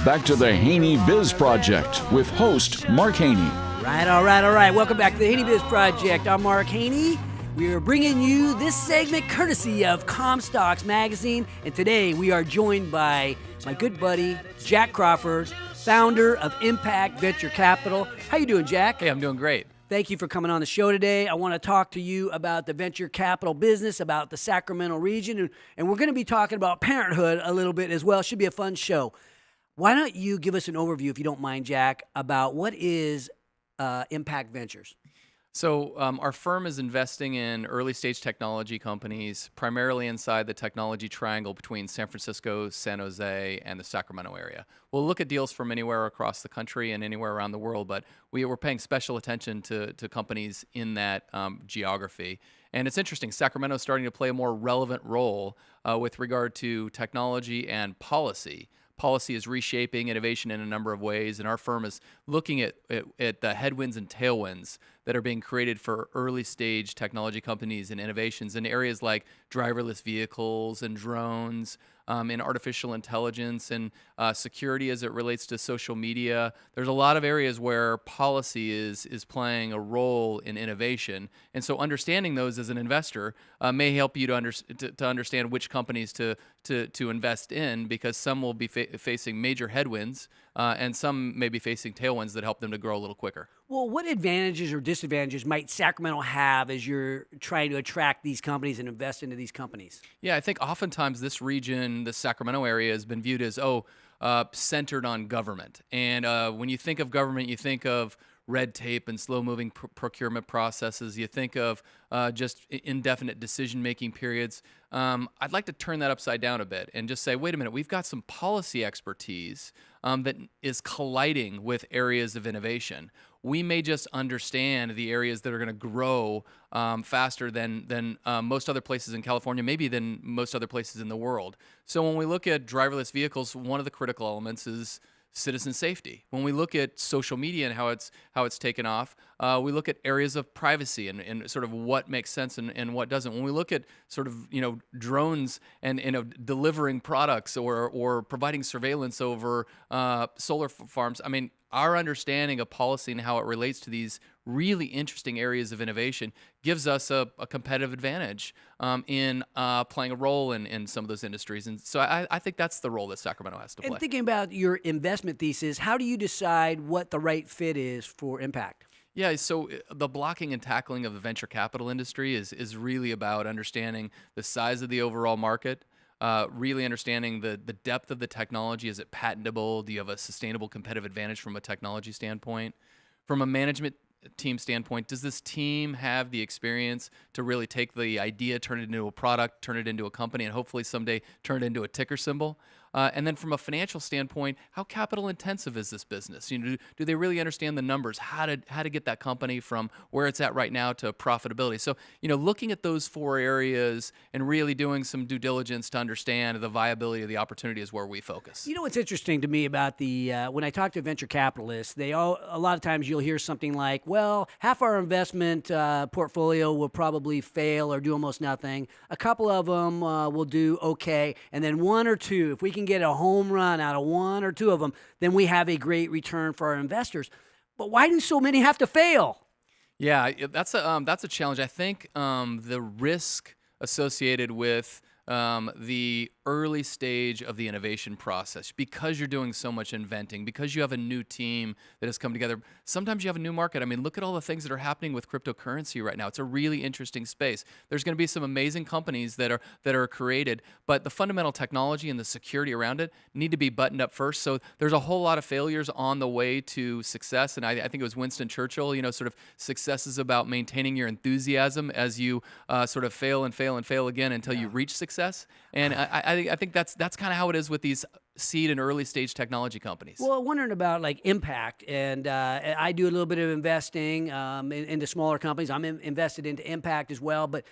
back to the HaneyBiz Project with host Mark Haney. All right. Welcome back to the HaneyBiz Project. I'm Mark Haney. We are bringing you this segment courtesy of Comstocks Magazine. And today we are joined by my good buddy, Jack Crawford, founder of Impact Venture Capital. How you doing, Jack? Hey, I'm doing great. Thank you for coming on the show today. I want to talk to you about the venture capital business, about the Sacramento region, and we're going to be talking about parenthood a little bit as well. Should be a fun show. Why don't you give us an overview, if you don't mind, Jack, about what is Impact Ventures? So our firm is investing in early-stage technology companies, primarily inside the technology triangle between San Francisco, San Jose, and the Sacramento area. We'll look at deals from anywhere across the country and anywhere around the world, but we're paying special attention to companies in that geography. And it's interesting, Sacramento is starting to play a more relevant role with regard to technology and policy. Policy is reshaping innovation in a number of ways, and our firm is looking at the headwinds and tailwinds that are being created for early-stage technology companies and innovations in areas like driverless vehicles and drones, in artificial intelligence and security as it relates to social media. There's a lot of areas where policy is playing a role in innovation, and so understanding those as an investor may help you to understand which companies to invest in, because some will be facing major headwinds and some may be facing tailwinds that help them to grow a little quicker. Well, what advantages or disadvantages might Sacramento have as you're trying to attract these companies and invest into these companies? Yeah, I think oftentimes this region, the Sacramento area, has been viewed as, centered on government. And when you think of government, you think of red tape and slow-moving procurement processes. You think of just indefinite decision-making periods. I'd like to turn that upside down a bit and just say, wait a minute, we've got some policy expertise that is colliding with areas of innovation. We may just understand the areas that are going to grow faster than most other places in California, maybe than most other places in the world. So when we look at driverless vehicles, one of the critical elements is citizen safety. When we look at social media and how it's taken off, we look at areas of privacy and sort of what makes sense and what doesn't. When we look at sort of drones and delivering products or providing surveillance over solar farms, I mean, our understanding of policy and how it relates to these really interesting areas of innovation gives us a competitive advantage in playing a role in some of those industries. And so I think that's the role that Sacramento has to play. And thinking about your investment thesis, how do you decide what the right fit is for Impact? Yeah, so the blocking and tackling of the venture capital industry is really about understanding the size of the overall market, really understanding the depth of the technology. Is it patentable? Do you have a sustainable competitive advantage from a technology standpoint? From a management team standpoint, does this team have the experience to really take the idea, turn it into a product, turn it into a company, and hopefully someday turn it into a ticker symbol? And then from a financial standpoint, how capital intensive is this business? Do they really understand the numbers, how to get that company from where it's at right now to profitability? So, looking at those four areas and really doing some due diligence to understand the viability of the opportunity is where we focus. You know what's interesting to me about when I talk to venture capitalists, a lot of times you'll hear something like, well, half our investment portfolio will probably fail or do almost nothing. A couple of them will do okay. And then one or two, if we can get a home run out of one or two of them, then we have a great return for our investors. But why do so many have to fail? Yeah, that's a challenge. I think the risk associated with the early stage of the innovation process, because you're doing so much inventing, because you have a new team that has come together, sometimes you have a new market. I mean, look at all the things that are happening with cryptocurrency right now. It's a really interesting space. There's going to be some amazing companies that are created, but the fundamental technology and the security around it need to be buttoned up first. So there's a whole lot of failures on the way to success, and I think it was Winston Churchill, sort of success is about maintaining your enthusiasm as you sort of fail and fail and fail again until you reach success. And I think that's kind of how it is with these seed and early stage technology companies. Well, I'm wondering about like Impact, and I do a little bit of investing into smaller companies. I'm invested into Impact as well, but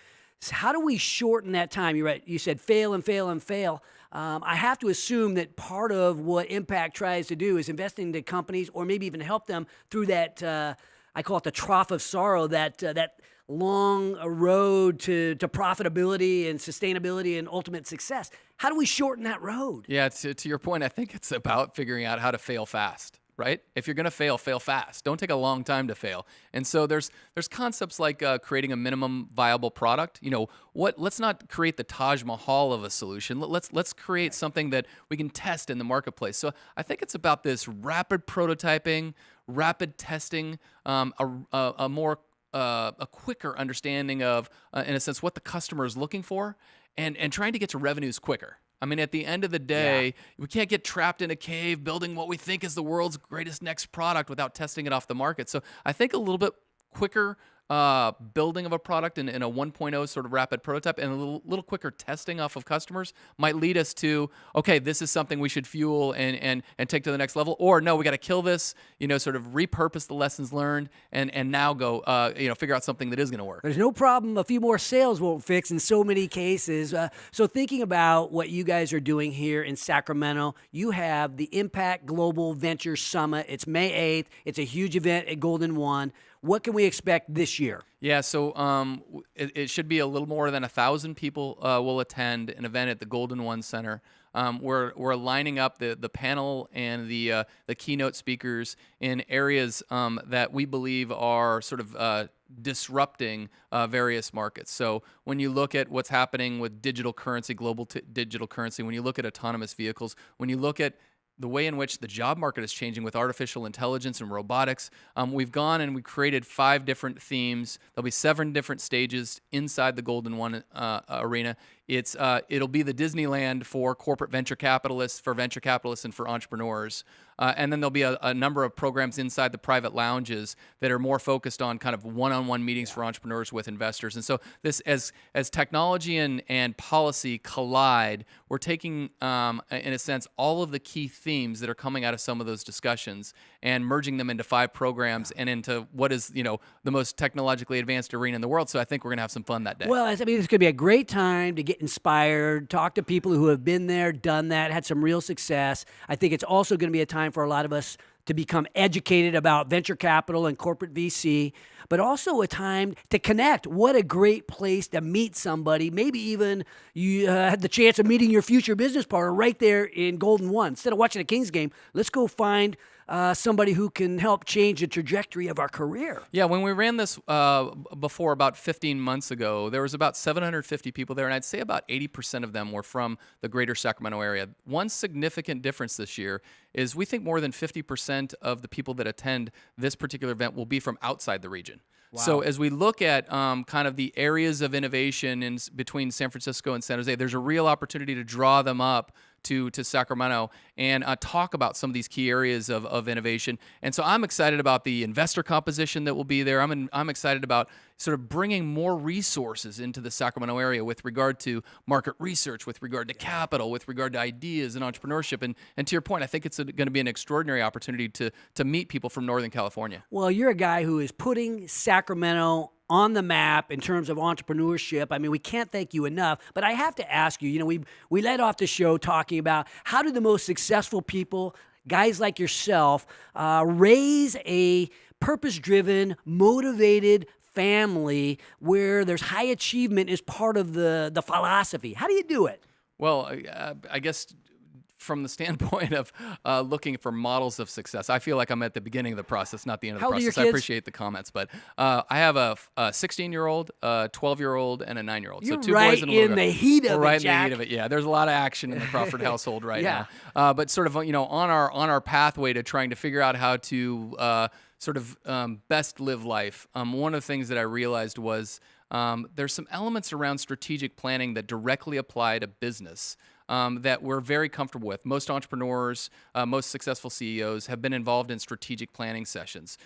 how do we shorten that time? You're right. You said fail and fail and fail. I have to assume that part of what Impact tries to do is invest into companies, or maybe even help them through that. I call it the trough of sorrow. That long road to profitability and sustainability and ultimate success. How do we shorten that road? Yeah, to your point, I think it's about figuring out how to fail fast, right? If you're going to fail fast. Don't take a long time to fail. And so there's concepts like creating a minimum viable product. Let's not create the Taj Mahal of a solution. Let's create something that we can test in the marketplace. So I think it's about this rapid prototyping, rapid testing, a quicker understanding of, in a sense, what the customer is looking for, and trying to get to revenues quicker. I mean, at the end of the day, we can't get trapped in a cave building what we think is the world's greatest next product without testing it off the market. So I think a little bit quicker building of a product in a 1.0 sort of rapid prototype and a little quicker testing off of customers might lead us to, okay, this is something we should fuel and take to the next level. Or no, we got to kill this, sort of repurpose the lessons learned and now go, figure out something that is going to work. There's no problem a few more sales won't fix in so many cases. So thinking about what you guys are doing here in Sacramento, you have the Impact Global Venture Summit. It's May 8th. It's a huge event at Golden One. What can we expect this year? Yeah, so it should be a little more than 1,000 people will attend an event at the Golden One Center. We're lining up the panel and the keynote speakers in areas that we believe are sort of disrupting various markets. So when you look at what's happening with digital currency, global digital currency, when you look at autonomous vehicles, when you look at the way in which the job market is changing with artificial intelligence and robotics, we've gone and we created 5 different themes. There'll be 7 different stages inside the Golden One arena. It'll be the Disneyland for corporate venture capitalists, and for entrepreneurs. And then there'll be a number of programs inside the private lounges that are more focused on kind of one-on-one meetings for entrepreneurs with investors. And so this, as technology and policy collide, we're taking, in a sense, all of the key themes that are coming out of some of those discussions and merging them into 5 programs and into what is, the most technologically advanced arena in the world. So I think we're going to have some fun that day. Well, it's going to be a great time to get inspired, talk to people who have been there, done that, had some real success. I think it's also going to be a time for a lot of us to become educated about venture capital and corporate VC, but also a time to connect. What a great place to meet somebody. Maybe even you had the chance of meeting your future business partner right there in Golden One. Instead of watching a Kings game, let's go find somebody who can help change the trajectory of our career. Yeah, when we ran this before about 15 months ago, there was about 750 people there, and I'd say about 80% of them were from the greater Sacramento area. One significant difference this year is we think more than 50% of the people that attend this particular event will be from outside the region. Wow. So as we look at kind of the areas of innovation between San Francisco and San Jose, there's a real opportunity to draw them up to Sacramento and talk about some of these key areas of innovation. And so I'm excited about the investor composition that will be there. I'm excited about sort of bringing more resources into the Sacramento area with regard to market research, with regard to capital, with regard to ideas and entrepreneurship. And to your point, I think it's going to be an extraordinary opportunity to meet people from Northern California. Well, you're a guy who is putting Sacramento on the map in terms of entrepreneurship. I mean, we can't thank you enough, but I have to ask you, we led off the show talking about how do the most successful people, guys like yourself, raise a purpose-driven, motivated family where there's high achievement is part of the philosophy. How do you do it? Well, I guess from the standpoint of looking for models of success, I feel like I'm at the beginning of the process, not the end of the process. I appreciate the comments, but I have a 16-year-old, a 12-year-old, and a 9-year-old. You're so 2 right boys and a little in girl. the heat of it, right Jack. in the heat of it. Yeah, there's a lot of action in the Crawford household right now. But sort of on our pathway to trying to figure out how to best live life. One of the things that I realized was there's some elements around strategic planning that directly apply to business that we're very comfortable with. Most entrepreneurs, most successful CEOs have been involved in strategic planning sessions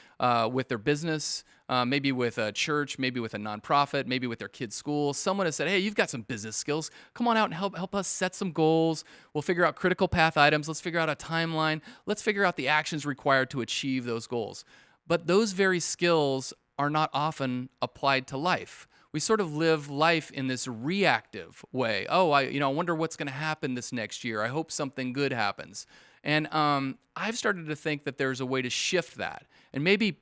with their business, maybe with a church, maybe with a nonprofit, maybe with their kid's school. Someone has said, hey, you've got some business skills. Come on out and help us set some goals. We'll figure out critical path items. Let's figure out a timeline. Let's figure out the actions required to achieve those goals. But those very skills are not often applied to life. We sort of live life in this reactive way. Oh, I wonder what's going to happen this next year. I hope something good happens. And I've started to think that there's a way to shift that and maybe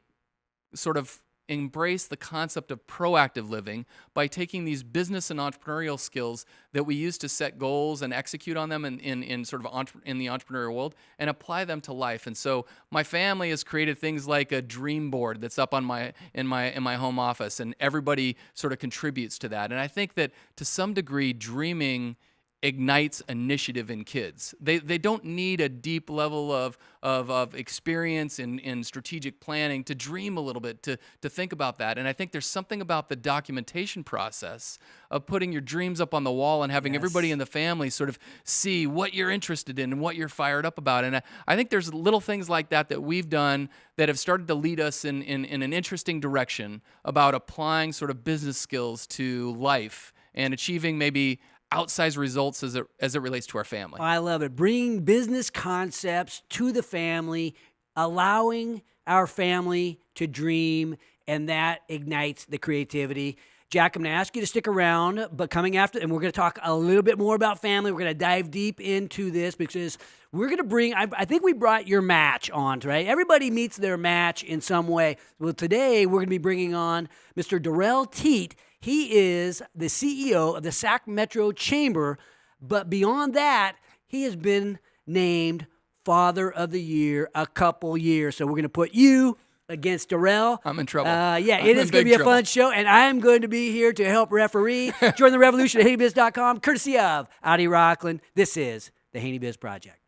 sort of embrace the concept of proactive living by taking these business and entrepreneurial skills that we use to set goals and execute on them in sort of in the entrepreneurial world and apply them to life. And so my family has created things like a dream board that's up on in my home office, and everybody sort of contributes to that. And I think that to some degree, dreaming ignites initiative in kids. They don't need a deep level of experience in strategic planning to dream a little bit, to think about that. And I think there's something about the documentation process of putting your dreams up on the wall and having everybody in the family sort of see what you're interested in and what you're fired up about. And I think there's little things like that we've done that have started to lead us in an interesting direction about applying sort of business skills to life and achieving maybe outsized results as it relates to our family. I love it. Bringing business concepts to the family, allowing our family to dream, and that ignites the creativity. Jack, I'm going to ask you to stick around, but coming after, and we're going to talk a little bit more about family. We're going to dive deep into this because we're going to bring, I think we brought your match on, right? Everybody meets their match in some way. Well, today we're going to be bringing on Mr. Darrell Teat. He is the CEO of the Sacramento Chamber, but beyond that, he has been named Father of the Year a couple years. So we're going to put you against Darrell. I'm in trouble. It is going to be a fun show, and I'm going to be here to help referee. Join the revolution at HaneyBiz.com, courtesy of Audi Rockland. This is the HaneyBiz Project.